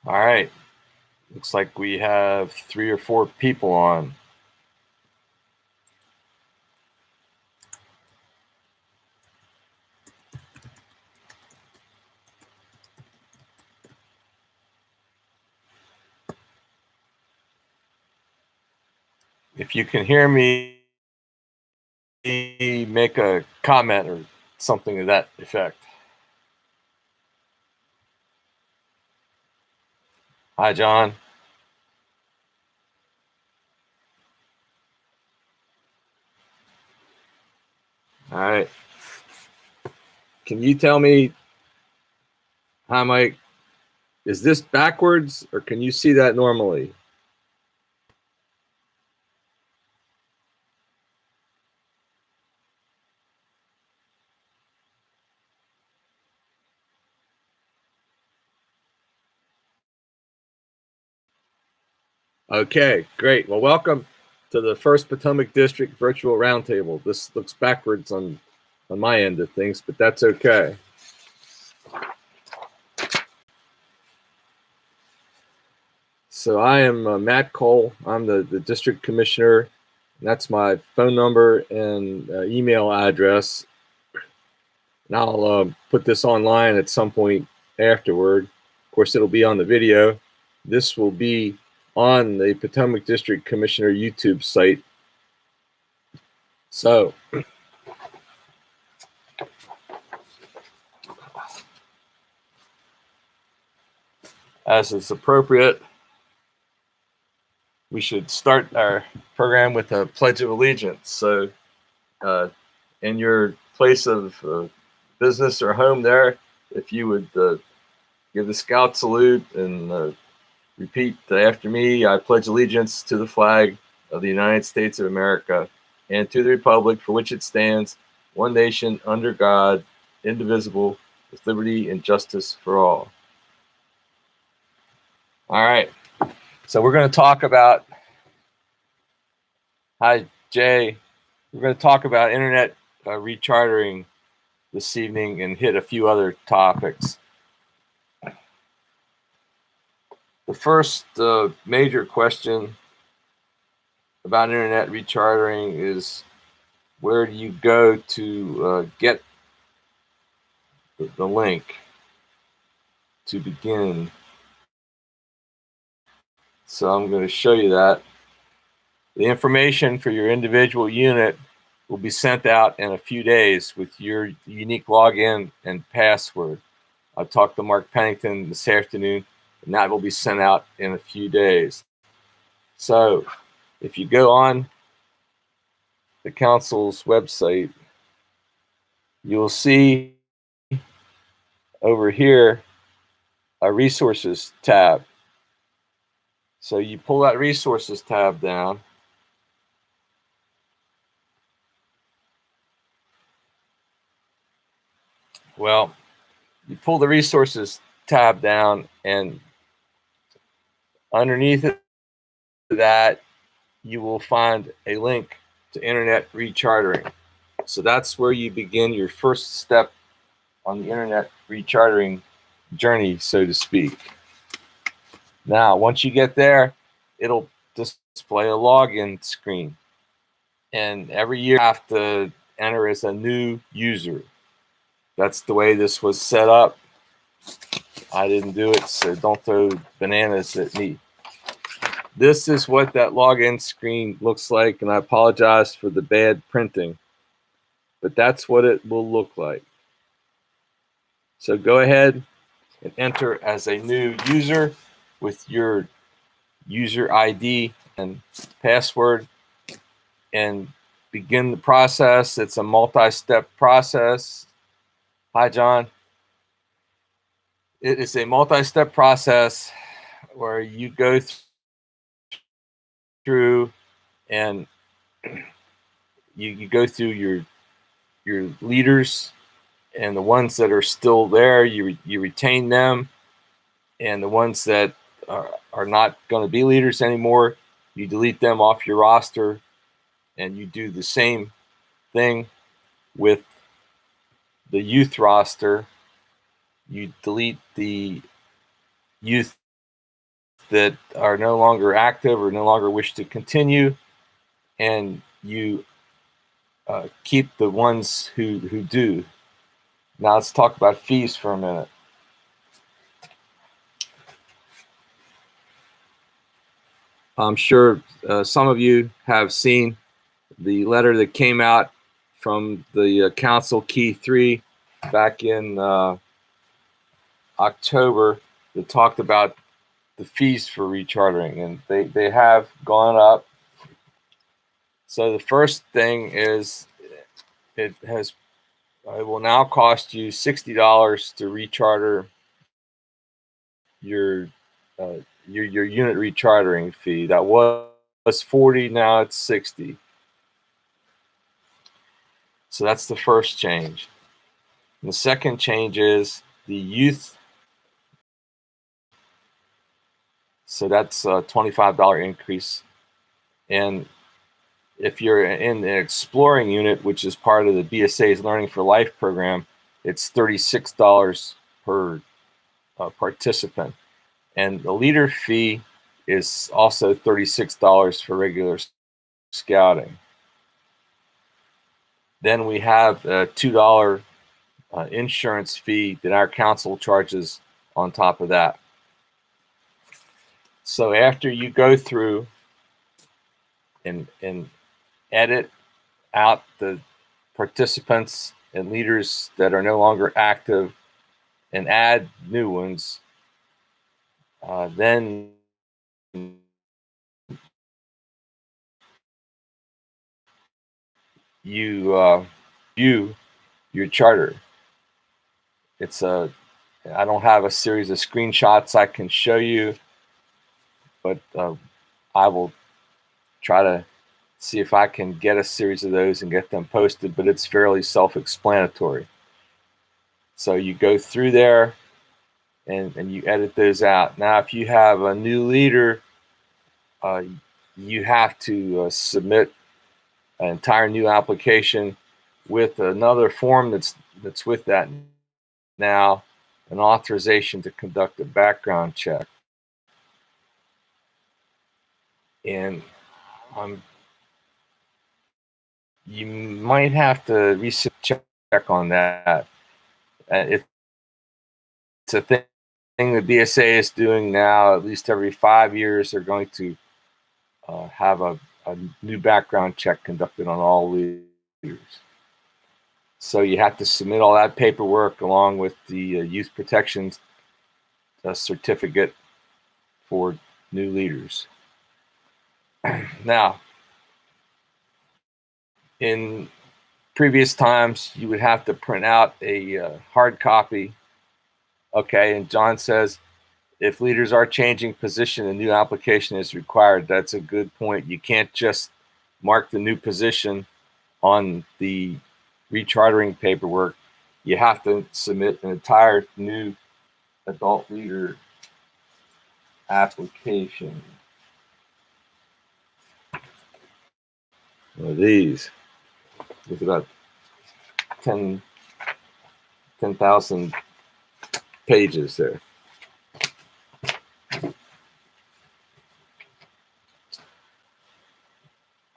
All right. Looks like we have 3 or 4 people on. If you can hear me, make a comment or something to that effect. Hi, John. All right. Can you tell me how is this backwards, or can you see that normally? Okay, great. Well, welcome to the first Potomac District Virtual Roundtable. This looks backwards on my end of things, but that's okay. So I am Matt Cole. I'm the district commissioner. That's my phone number and email address. And I'll put this online at some point afterward. Of course, it'll be on the video. This will be on the Potomac District Commissioner YouTube site. So, as is appropriate, we should start our program with a Pledge of Allegiance. So, in your place of business or home there, if you would give the Scout salute and repeat after me. I pledge allegiance to the flag of the United States of America and to the republic for which it stands, one nation, under God, indivisible, with liberty and justice for all. All right. So we're going to talk about, hi, Jay. We're going to talk about internet rechartering this evening and hit a few other topics. The first major question about internet rechartering is, where do you go to get the link to begin? So I'm going to show you that. The information for your individual unit will be sent out in a few days with your unique login and password. I talked to Mark Pennington this afternoon, and that will be sent out in a few days. So if you go on the council's website, you'll see over here a resources tab. So you pull that resources tab down. Well, you pull the resources tab down, and underneath that, you will find a link to internet rechartering. So that's where you begin your first step on the internet rechartering journey, so to speak. Now, once you get there, it'll display a login screen. And every year you have to enter as a new user. That's the way this was set up. I didn't do it, so don't throw bananas at me. This is what that login screen looks like, and I apologize for the bad printing, but that's what it will look like. So go ahead and enter as a new user with your user ID and password and begin the process. It's a multi-step process. Hi, John. It is a multi-step process where you go through and you go through your leaders, and the ones that are still there, you retain them, and the ones that are not going to be leaders anymore, you delete them off your roster, and you do the same thing with the youth roster. You delete the youth that are no longer active or no longer wish to continue, and you keep the ones who do. Now let's talk about fees for a minute. I'm sure some of you have seen the letter that came out from the Council Key 3 back in October that talked about the fees for rechartering, and they have gone up. So the first thing is it will now cost you $60 to recharter your unit rechartering fee. That was $40, now it's $60. So that's the first change. And the second change is the youth. So that's a $25 increase. And if you're in the exploring unit, which is part of the BSA's Learning for Life program, it's $36 per participant. And the leader fee is also $36 for regular scouting. Then we have a $2 insurance fee that our council charges on top of that. So after you go through and edit out the participants and leaders that are no longer active and add new ones, then you view your charter. It's I don't have a series of screenshots I can show you, but I will try to see if I can get a series of those and get them posted, but it's fairly self-explanatory. So you go through there and you edit those out. Now, if you have a new leader, you have to submit an entire new application with another form that's with that now, an authorization to conduct a background check. And you might have to reset check on that. It's a thing the BSA is doing now. At least every 5 years, they're going to have a new background check conducted on all leaders. So you have to submit all that paperwork along with the youth protections certificate for new leaders. Now, in previous times, you would have to print out a hard copy. Okay, and John says, if leaders are changing position, a new application is required. That's a good point. You can't just mark the new position on the rechartering paperwork. You have to submit an entire new adult leader application. One of these with about 10,000 pages there.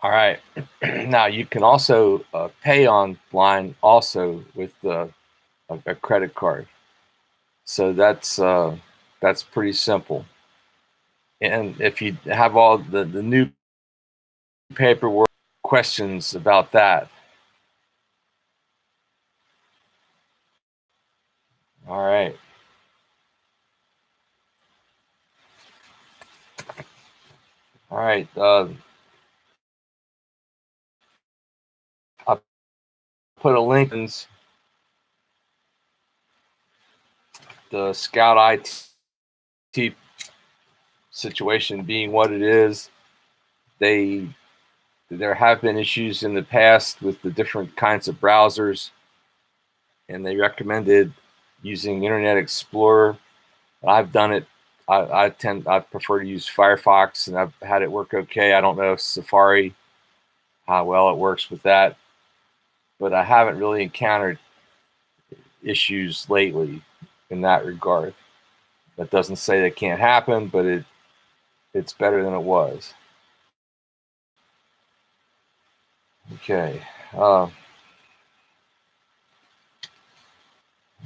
All right. Now you can also pay online also with a credit card. So that's pretty simple. And if you have all the new paperwork, questions about that. All right. All right. I'll put a link in the Scout IT situation being what it is. There have been issues in the past with the different kinds of browsers, and they recommended using Internet Explorer. I've done it. I prefer to use Firefox, and I've had it work okay. I don't know if Safari, how well it works with that, but I haven't really encountered issues lately in that regard. That doesn't say that can't happen, but it's better than it was. Okay.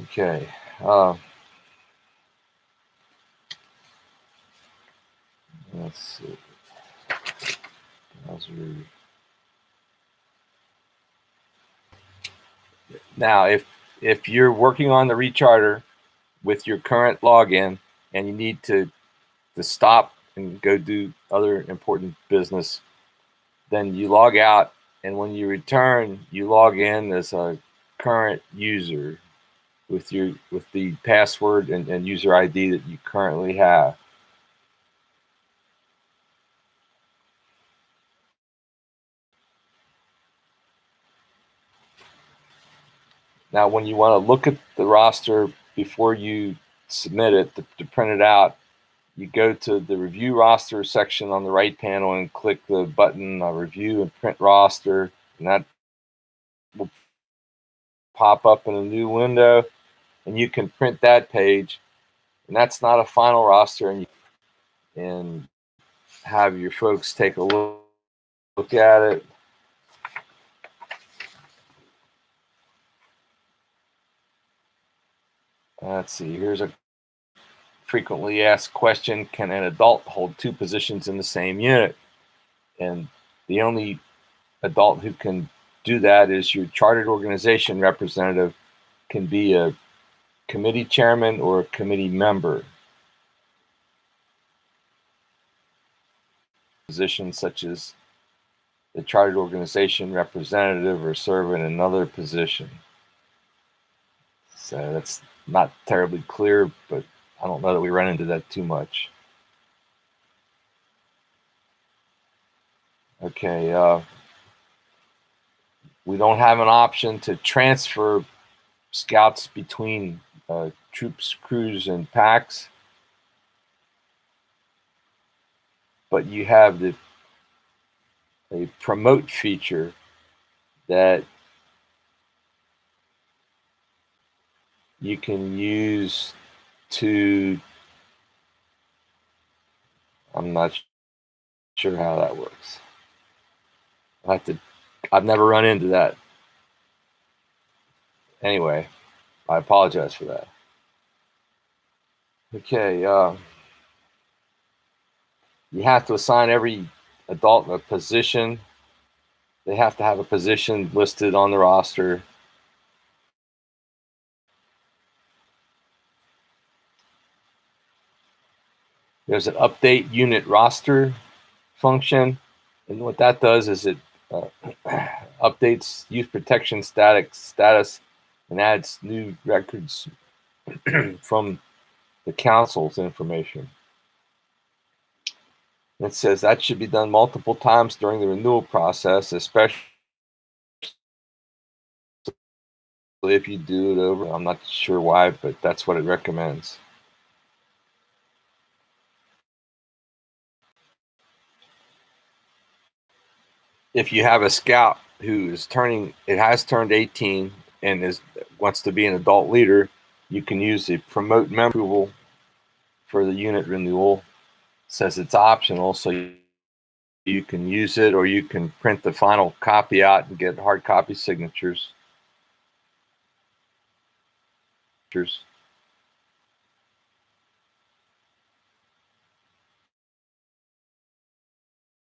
Okay. Let's see. Now, if you're working on the recharter with your current login and you need to stop and go do other important business, then you log out, and when you return, you log in as a current user with the password and user ID that you currently have. Now, when you want to look at the roster before you submit it to print it out, you go to the review roster section on the right panel and click the button review and print roster, and that will pop up in a new window, and you can print that page. And that's not a final roster, and have your folks take a look at it. Let's see, here's a frequently asked question: can an adult hold two positions in the same unit? And the only adult who can do that is your chartered organization representative. Can be a committee chairman or a committee member. Positions such as the chartered organization representative or serve in another position. So that's not terribly clear, but I don't know that we run into that too much. Okay, we don't have an option to transfer scouts between troops, crews, and packs, but you have a promote feature that you can use to, I'm not sure how that works. I've never run into that. Anyway, I apologize for that. Okay, you have to assign every adult a position. They have to have a position listed on the roster. There's an update unit roster function, and what that does is it updates youth protection status and adds new records from the council's information. It says that should be done multiple times during the renewal process, especially if you do it over. I'm not sure why, but that's what it recommends. If you have a scout who is has turned 18 and wants to be an adult leader, you can use the promote member approval for the unit renewal. It says it's optional, so you can use it, or you can print the final copy out and get hard copy signatures.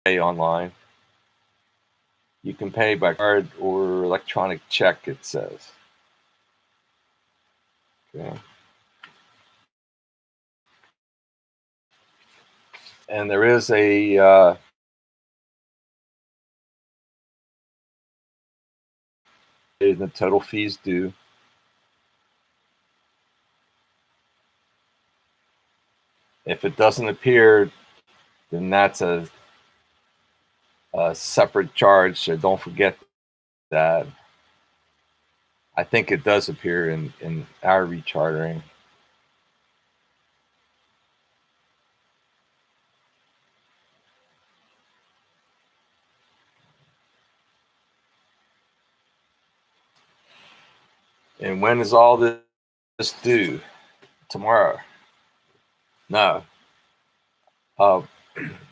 Pay online. You can pay by card or electronic check, it says. Okay. And there is a the total fees due. If it doesn't appear, then that's a separate charge, so don't forget that. I think it does appear in our rechartering. And when is all this due? Tomorrow? No.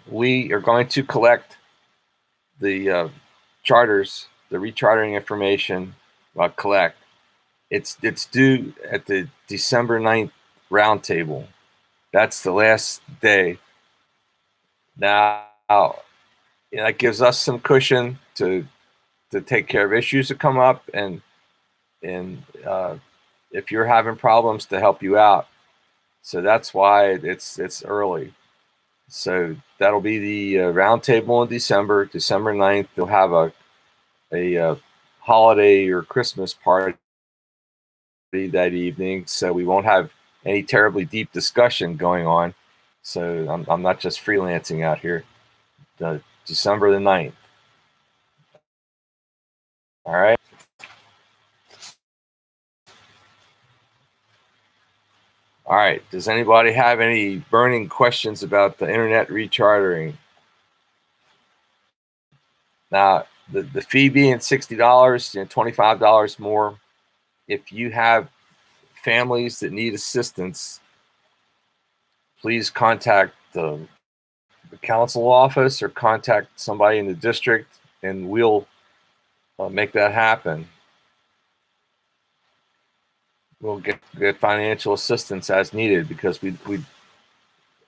we are going to collect the charters, the rechartering information. Collect. It's due at the December 9th roundtable. That's the last day. Now, that gives us some cushion to take care of issues that come up, and if you're having problems, to help you out. So that's why it's early. So that'll be the roundtable in December 9th. They'll have a holiday or Christmas party that evening, so we won't have any terribly deep discussion going on. So I'm not just freelancing out here. December the 9th. All right. All right. Does anybody have any burning questions about the internet rechartering? Now, the fee being $60, $25 more. If you have families that need assistance, please contact the council office or contact somebody in the district, and we'll make that happen. We'll get financial assistance as needed, because we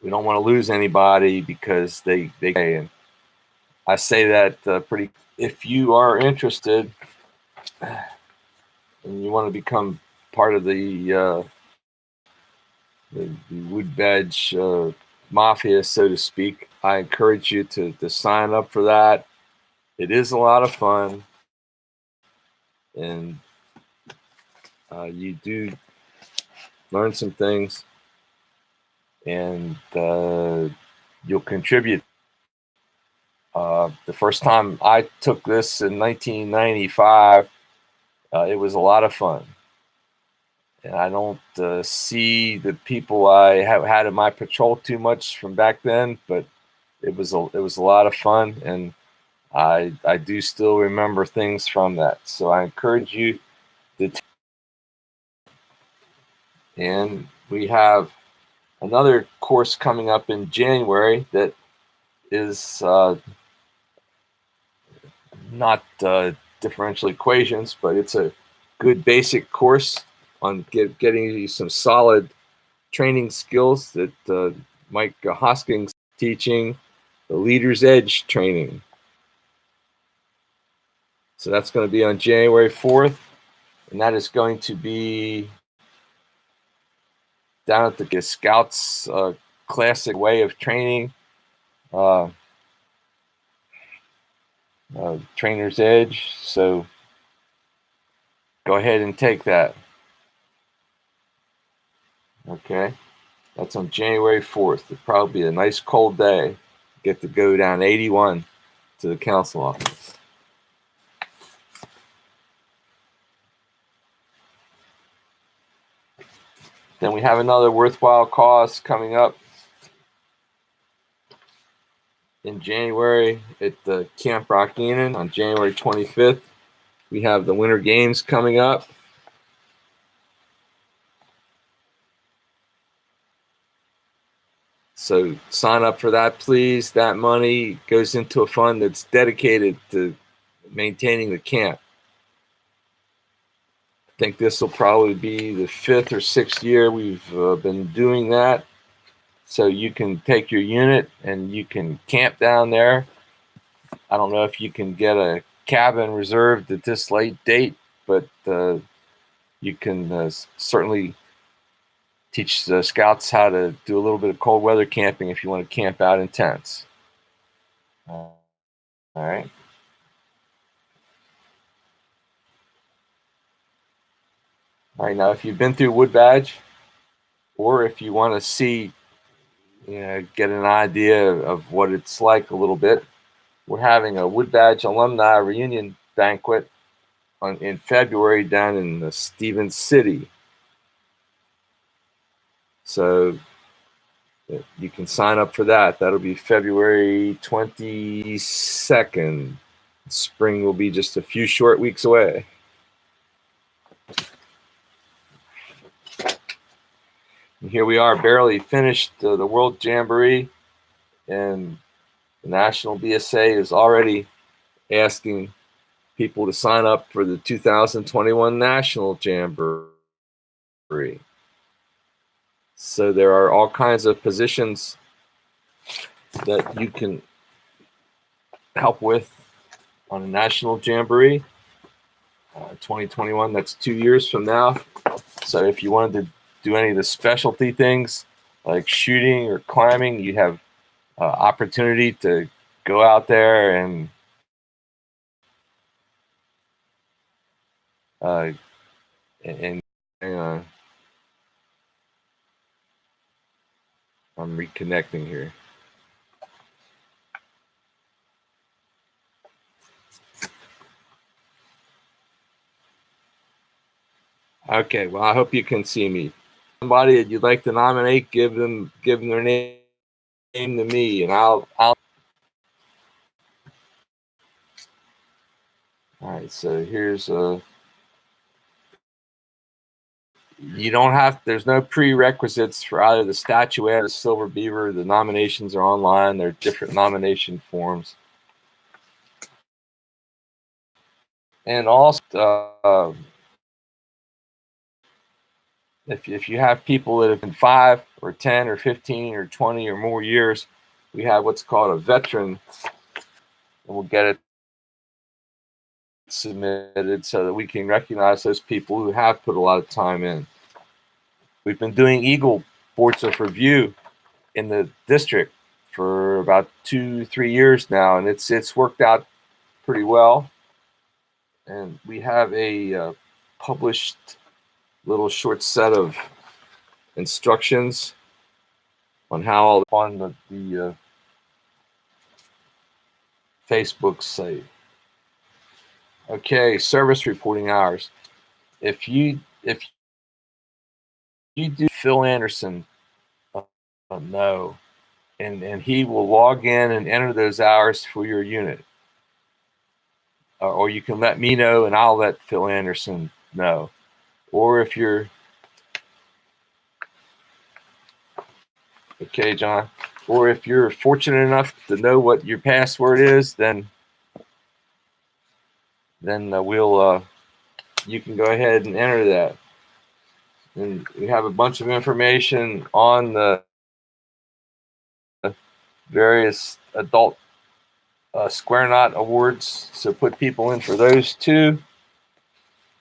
don't want to lose anybody because they and I say that pretty. If you are interested and you want to become part of the wood badge mafia, so to speak, I encourage you to sign up for that. It is a lot of fun, and you do learn some things, and you'll contribute. The first time I took this in 1995, it was a lot of fun. And I don't see the people I have had in my patrol too much from back then, but it was a lot of fun, and I do still remember things from that. So I encourage you to. And we have another course coming up in January that is not differential equations, but it's a good basic course on getting you some solid training skills that Mike Hoskins teaching, the Leader's Edge training. So that's going to be on January 4th, and that is going to be down at the Scouts classic way of training, Trainer's Edge. So go ahead and take that. Okay, that's on January 4th. It'll probably be a nice cold day. Get to go down 81 to the council office. Then we have another worthwhile cause coming up in January at the Camp Rock Enon on January 25th. We have the Winter Games coming up. So sign up for that, please. That money goes into a fund that's dedicated to maintaining the camp. I think this will probably be the 5th or 6th year we've been doing that. So you can take your unit and you can camp down there. I don't know if you can get a cabin reserved at this late date, but you can certainly teach the scouts how to do a little bit of cold weather camping if you want to camp out in tents. All right. All right. Now, if you've been through Wood Badge, or if you want to see, get an idea of what it's like a little bit, we're having a Wood Badge alumni reunion banquet in February down in the Stevens City. So you can sign up for that. That'll be February 22nd. Spring will be just a few short weeks away. And here we are, barely finished the World Jamboree, and the National BSA is already asking people to sign up for the 2021 National Jamboree. So there are all kinds of positions that you can help with on a National Jamboree. 2021, that's 2 years from now. So if you wanted to do any of the specialty things like shooting or climbing, you have opportunity to go out there and uh, and I'm reconnecting here. Okay, well, I hope you can see me. Somebody that you'd like to nominate, give them their name to me, and I'll. All right, so here's you don't have. There's no prerequisites for either the statuette or Silver Beaver. The nominations are online. There are different nomination forms, and also if you have people that have been 5 or 10 or 15 or 20 or more years, we have what's called a veteran, and we'll get it submitted so that we can recognize those people who have put a lot of time in. We've been doing Eagle boards of review in the district for about 2-3 years now, and it's worked out pretty well. And we have a published little short set of instructions on how on the Facebook site. Okay, service reporting hours. If you do Phil Anderson, no, and he will log in and enter those hours for your unit. Or you can let me know and I'll let Phil Anderson know. Or if you're okay, John, or if you're fortunate enough to know what your password is, then we'll you can go ahead and enter that. And we have a bunch of information on the various adult Square Knot awards, so put people in for those too.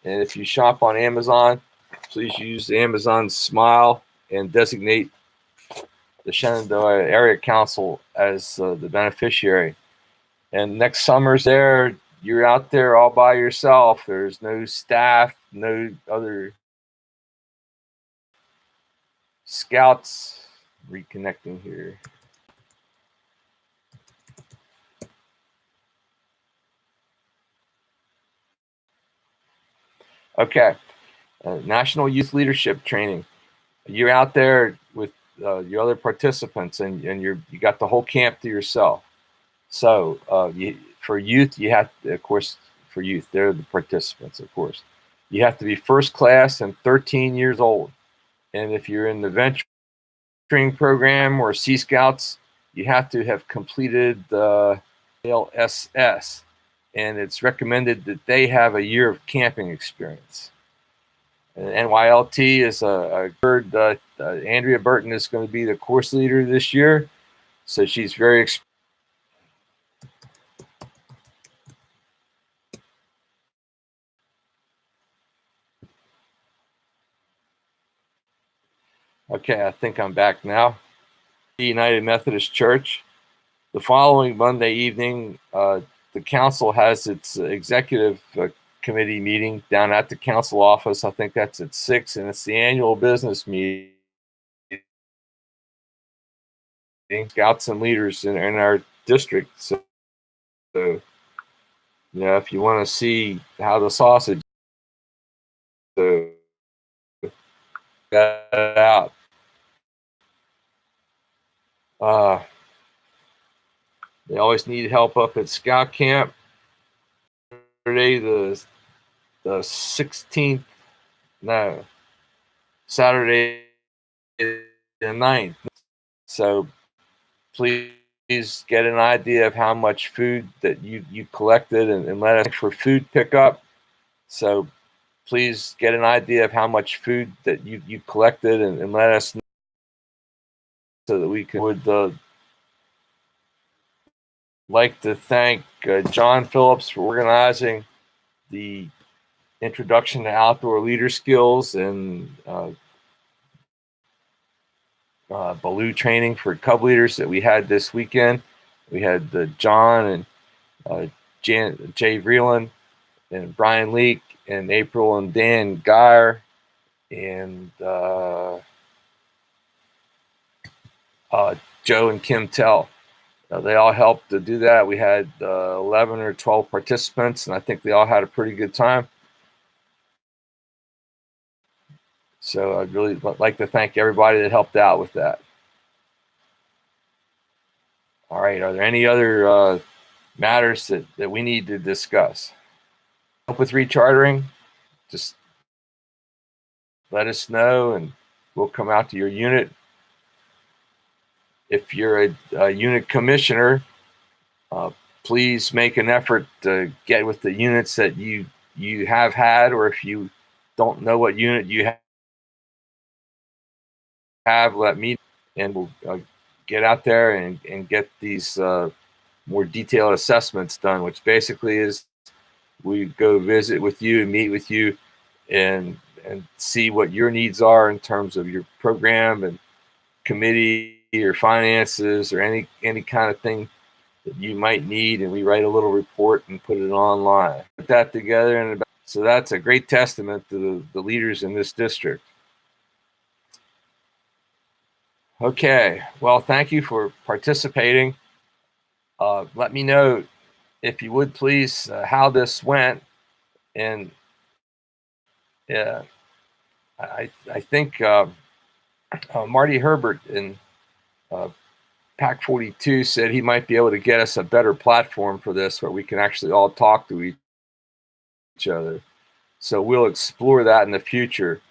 And if you shop on Amazon, please use Amazon Smile and designate the Shenandoah Area Council as the beneficiary. And next summer's there, you're out there all by yourself. There's no staff, no other scouts. Reconnecting here. Okay, National Youth Leadership Training. You're out there with your other participants, and you got the whole camp to yourself. So for youth, you have to, of course, for youth, they're the participants, of course. You have to be first class and 13 years old. And if you're in the venturing program or Sea Scouts, you have to have completed the LSS. And it's recommended that they have a year of camping experience. And NYLT is a heard Andrea Burton is going to be the course leader this year. So she's very experienced. Okay, I think I'm back now. The United Methodist Church. The following Monday evening, the council has its executive committee meeting down at the council office. I think that's at 6, and it's the annual business meeting. Scouts and leaders in our district. So, if you want to see how the sausage got it out. They always need help up at Scout Camp. Saturday the 16th, no, Saturday the 9th. So please please get an idea of how much food that you collected and let us for food pickup. So please get an idea of how much food that you collected and let us know so that we would like to thank John Phillips for organizing the introduction to outdoor leader skills and Baloo training for cub leaders that we had this weekend. We had John and Jay Vreeland and Brian Leake and April and Dan Geyer and Joe and Kim Tell. They all helped to do that. We had 11 or 12 participants, and I think they all had a pretty good time. So I'd really like to thank everybody that helped out with that. All right, are there any other matters that we need to discuss? Help with rechartering, just let us know and we'll come out to your unit. If you're a unit commissioner, please make an effort to get with the units that you have had, or if you don't know what unit you have, let me and we'll get out there and get these more detailed assessments done, which basically is we go visit with you and meet with you and see what your needs are in terms of your program and committee or finances or any kind of thing that you might need, and we write a little report and put it online. Put that together, and so that's a great testament to the leaders in this district. Okay, well, thank you for participating. Let me know, if you would please, how this went, and I think Marty Herbert in PAC 42 said he might be able to get us a better platform for this where we can actually all talk to each other. So we'll explore that in the future.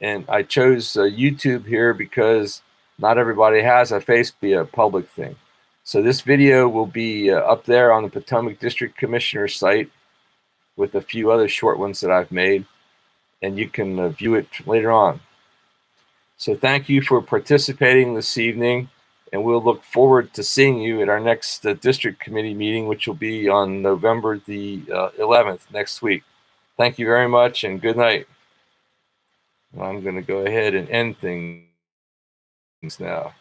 And I chose YouTube here because not everybody has a Facebook public thing. So this video will be up there on the Potomac District Commissioner site with a few other short ones that I've made, and you can view it later on. So thank you for participating this evening, and we'll look forward to seeing you at our next district committee meeting, which will be on November the 11th next week. Thank you very much, and good night. I'm going to go ahead and end things now.